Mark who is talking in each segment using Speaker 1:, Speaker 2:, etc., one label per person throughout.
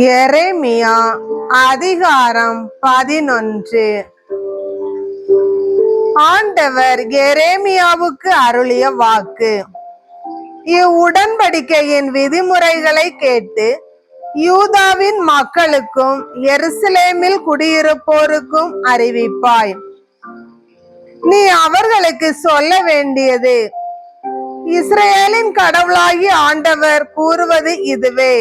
Speaker 1: எரேமியா அதிகாரம் 11. ஆண்டவர் எரேமியாவுக்கு அருளிய வாக்கு. இவ்வுடன்படிக்கையின் விதிமுறைகளை கேட்டு யூதாவின் மக்களுக்கும் எருசலேமில் குடியிருப்போருக்கும் அறிவிப்பாய். நீ அவர்களுக்கு சொல்ல வேண்டியது, இஸ்ரேலின் கடவுளாகி ஆண்டவர் கூறுவது இதுவே: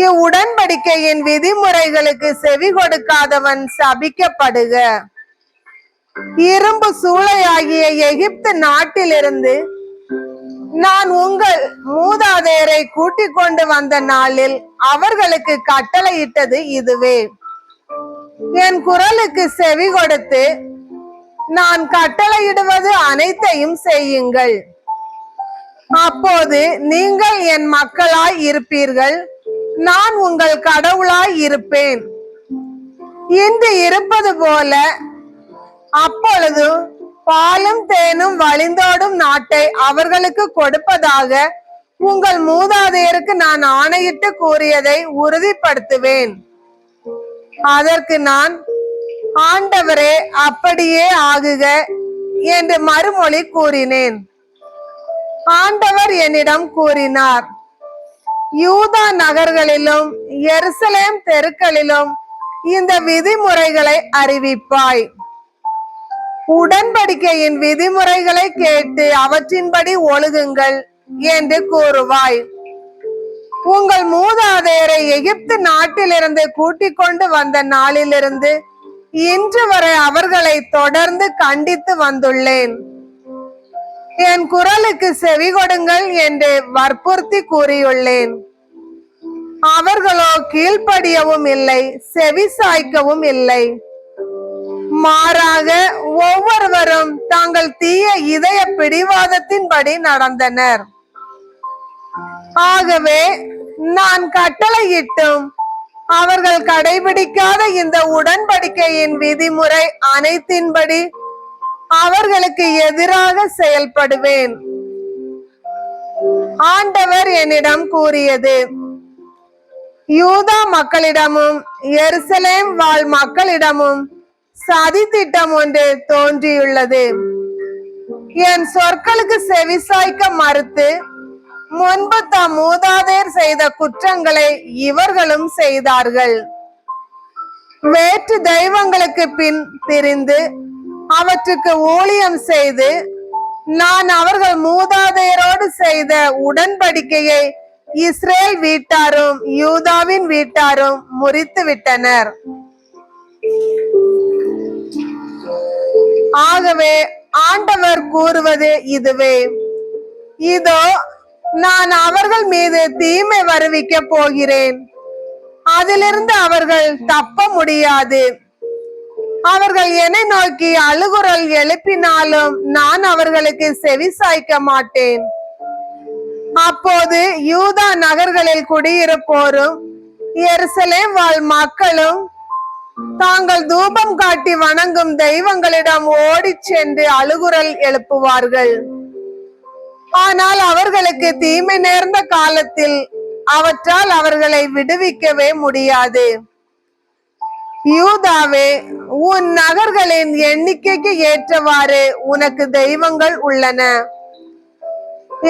Speaker 1: இவ்வுடன்படிக்கையின் விதிமுறைகளுக்கு செவி கொடுக்காதவன் சபிக்கப்படுக. இரும்பு சூளையாகிய எகிப்து நாட்டிலிருந்து நான் உங்கள் மூதாதையரை கூட்டிக் கொண்டு வந்த நாளில் அவர்களுக்கு கட்டளையிட்டது இதுவே: என் குரலுக்கு செவி கொடுத்து நான் கட்டளையிடுவது அனைத்தையும் செய்யுங்கள். அப்போது நீங்கள் என் மக்களாய் இருப்பீர்கள், நான் உங்கள் கடவுளாய் இருப்பேன். இன்று இருப்பது போல அப்பொழுது பாலும் தேனும் வழிந்தோடும் நாட்டை அவர்களுக்கு கொடுப்பதாக உங்கள் மூதாதையருக்கு நான் ஆணையிட்டு கூறியதை உறுதிப்படுத்துவேன். அதற்கு நான், ஆண்டவரே, அப்படியே ஆகுக என்று மறுமொழி கூறினேன். ஆண்டவர் என்னிடம் கூறினார், யூதா நகர்களிலும் எருசலேம் தெருக்களிலும் இந்த விதிமுறைகளை அறிவிப்பாய். உடன்படிக்கையின் விதிமுறைகளை கேட்டு அவற்றின்படி ஒழுகுங்கள் என்று கூறுவாய். உங்கள் மூதாதையரை எகிப்து நாட்டிலிருந்து கூட்டிக் கொண்டு வந்த நாளிலிருந்து இன்று வரை அவர்களை தொடர்ந்து கண்டித்து வந்துள்ளேன். என் குரலுக்கு செவி கொடுங்கள் என்று வற்புறுத்தி கூறியுள்ளேன். அவர்களோ கீழ்ப்படியவும் இல்லை, செவி சாய்க்கவும் இல்லை. மாறாக ஒவ்வொருவரும் தாங்கள் தீய இதய பிடிவாதத்தின்படி நடந்தனர். ஆகவே நான் கட்டளையிட்டும் அவர்கள் கடைபிடிக்காத இந்த உடன்படிக்கையின் விதிமுறை அனைத்தின்படி அவர்களுக்கு எதிராக செயல்படுவேன். ஆண்டவர் என்னிடம் கூறியது, யூதா மக்களிடமும் எருசலேம் வாழ் மக்களிடமும் சதி திட்டம் ஒன்று தோன்றியுள்ளது. என் சொற்களுக்கு செவிசாய்க்க மறுத்து முன்பு தாம் மூதாதையர் செய்த குற்றங்களை இவர்களும் செய்தார்கள். வேற்று தெய்வங்களுக்கு பின் திரிந்து அவற்றுக்கு ஊழியம் செய்து நான் அவர்கள் மூதாதையரோடு செய்த உடன்படிக்கையை இஸ்ரேல் வீட்டாரும் யூதாவின் வீட்டாரும் முறித்து விட்டனர். ஆகவே ஆண்டவர் கூறுவது இதுவே: இதோ, நான் அவர்கள் மீது தீமை வருவிக்க போகிறேன். அதிலிருந்து அவர்கள் தப்ப முடியாது. அவர்கள் என்னை நோக்கி அழுகுரல் எழுப்பினாலும் நான் அவர்களுக்கு செவி சாய்க்க மாட்டேன். அப்போது யூதா நகர்களில் குடியிருப்போரும் எருசலேம் வாழ் மக்களும் தாங்கள் தூபம் காட்டி வணங்கும் தெய்வங்களிடம் ஓடி சென்று அழுகுரல் எழுப்புவார்கள். ஆனால் அவர்களுக்கு தீமை நேர்ந்த காலத்தில் அவற்றால் அவர்களை விடுவிக்கவே முடியாது. யூதாவே, உன் நகர்களின் எண்ணிக்கைக்கு ஏற்றவாறு உனக்கு தெய்வங்கள் உள்ளன.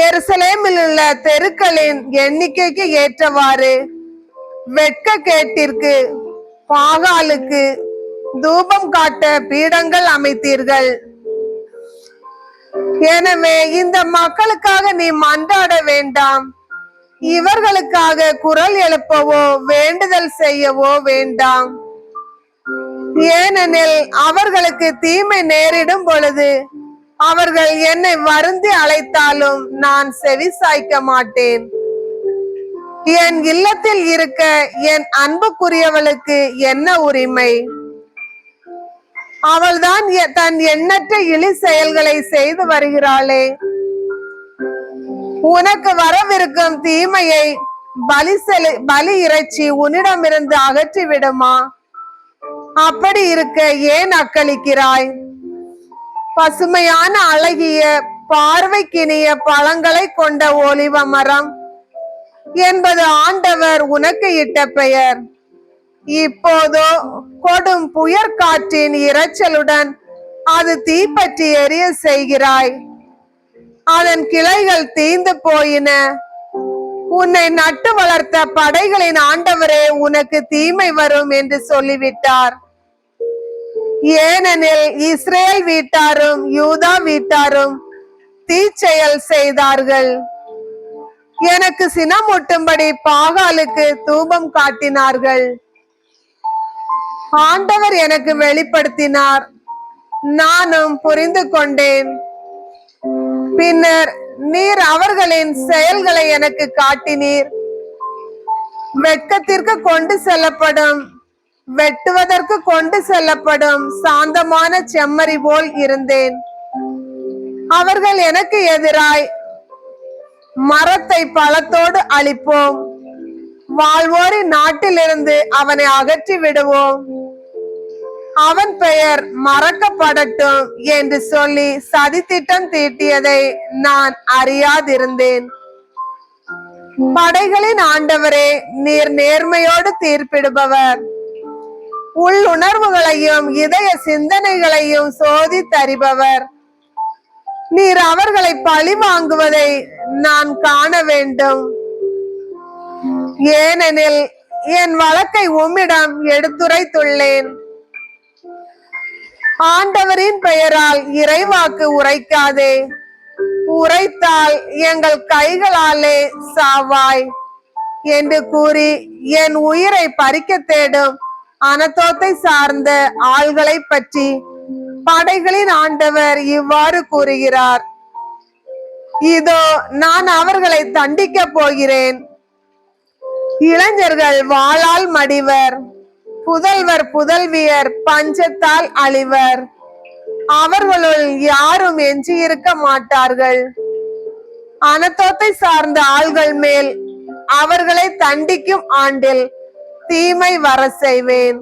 Speaker 1: எருசலேமில் உள்ள தெருக்களின் எண்ணிக்கைக்கு ஏற்றவாறு வெட்கக்கேட்டிற்கு பாகாலுக்கு தூபம் காட்ட பீடங்கள் அமைத்தீர்கள். எனவே இந்த மக்களுக்காக நீ மன்றாட வேண்டாம், இவர்களுக்காக குரல் எழுப்பவோ வேண்டுதல் செய்யவோ வேண்டாம். ஏனெனில் அவர்களுக்கு தீமை நேரிடும் பொழுது அவர்கள் என்னை வருந்தி அழைத்தாலும் நான் செவி சாய்க்க மாட்டேன். என் இல்லத்தில் இருக்க என் அன்புக்குரியவளுக்கு என்ன உரிமை? அவள்தான் தன் எண்ணற்ற இழி செயல்களை செய்து வருகிறாளே. உனக்கு வரவிருக்கும் தீமையை பலி இறைச்சி உன்னிடமிருந்து அகற்றி விடுமா? அப்படி இருக்க ஏன் அக்களிக்கிறாய்? பசுமையான அழகிய பார்வைக்கினிய பழங்களை கொண்ட ஒலிவ மரம் என்பது ஆண்டவர் உனக்கு இட்ட பெயர். இப்போதோ கொடும் புயற்காற்றின் இரைச்சலுடன் அது தீப்பற்றி எரிய செய்கிறாய். அதன் கிளைகள் தீந்து போயின. உன்னை நட்டு வளர்த்த படைகளின் ஆண்டவரே உனக்கு தீமை வரும் என்று சொல்லிவிட்டார். ஏனெனில் இஸ்ரேல் வீட்டாரும் யூதா வீட்டாரும் தீச்செயல் செய்தார்கள். எனக்கு சினமூட்டும்படி பாகாலுக்கு தூபம் காட்டினார்கள். ஆண்டவர் எனக்கு வெளிப்படுத்தினார், நானும் புரிந்து கொண்டேன். பின்னர் நீர் அவர்களின் செயல்களை எனக்கு காட்டினீர். வெட்கத்திற்கு கொண்டு செல்லப்படும், வெட்டுவதற்கு கொண்டு செல்லப்படும் சாந்தமான செம்மறி போல் இருந்தேன். அவர்கள் எனக்கு எதிராய், மரத்தை பழத்தோடு அழிப்போம், வாழ்வோரின் நாட்டிலிருந்து அவனை அகற்றி விடுவோம், அவன் பெயர் மறக்கப்படட்டும் என்று சொல்லி சதித்திட்டம் தீட்டியதை நான் அறியாதிருந்தேன். படைகளின் ஆண்டவரே, நீர் நேர்மையோடு தீர்ப்பிடுபவர். உள்ளுணர்வுகளையும் இதய சிந்தனைகளையும் சோதித்தறிபவர். நீர் அவர்களை பழி வாங்குவதை நான் காண வேண்டும். ஏனெனில் என் வழக்கை உம்மிடம் எடுத்துரைத்துள்ளேன். ஆண்டவரின் பெயரால் இறைவாக்கு உரைக்காதே. உரைத்தால் எங்கள் கைகளாலே சாவாய் என்று கூறி என் உயிரை பறிக்க தேடும் அனதோத்தை சார்ந்த ஆள்களை பற்றி படைகளின் ஆண்டவர் இவ்வாறு கூறுகிறார். இதோ நான் அவர்களை தண்டிக்க போகிறேன். இளைஞர்கள் வாளால் மடிவர், புதல்வர் புதல்வியர் பஞ்சத்தால் அழிவர். அவர்களுள் யாரும் எஞ்சியிருக்க மாட்டார்கள். அனதோத்தை சார்ந்த ஆள்கள் மேல் அவர்களை தண்டிக்கும் ஆண்டில் தீமை வர செய்வேன்.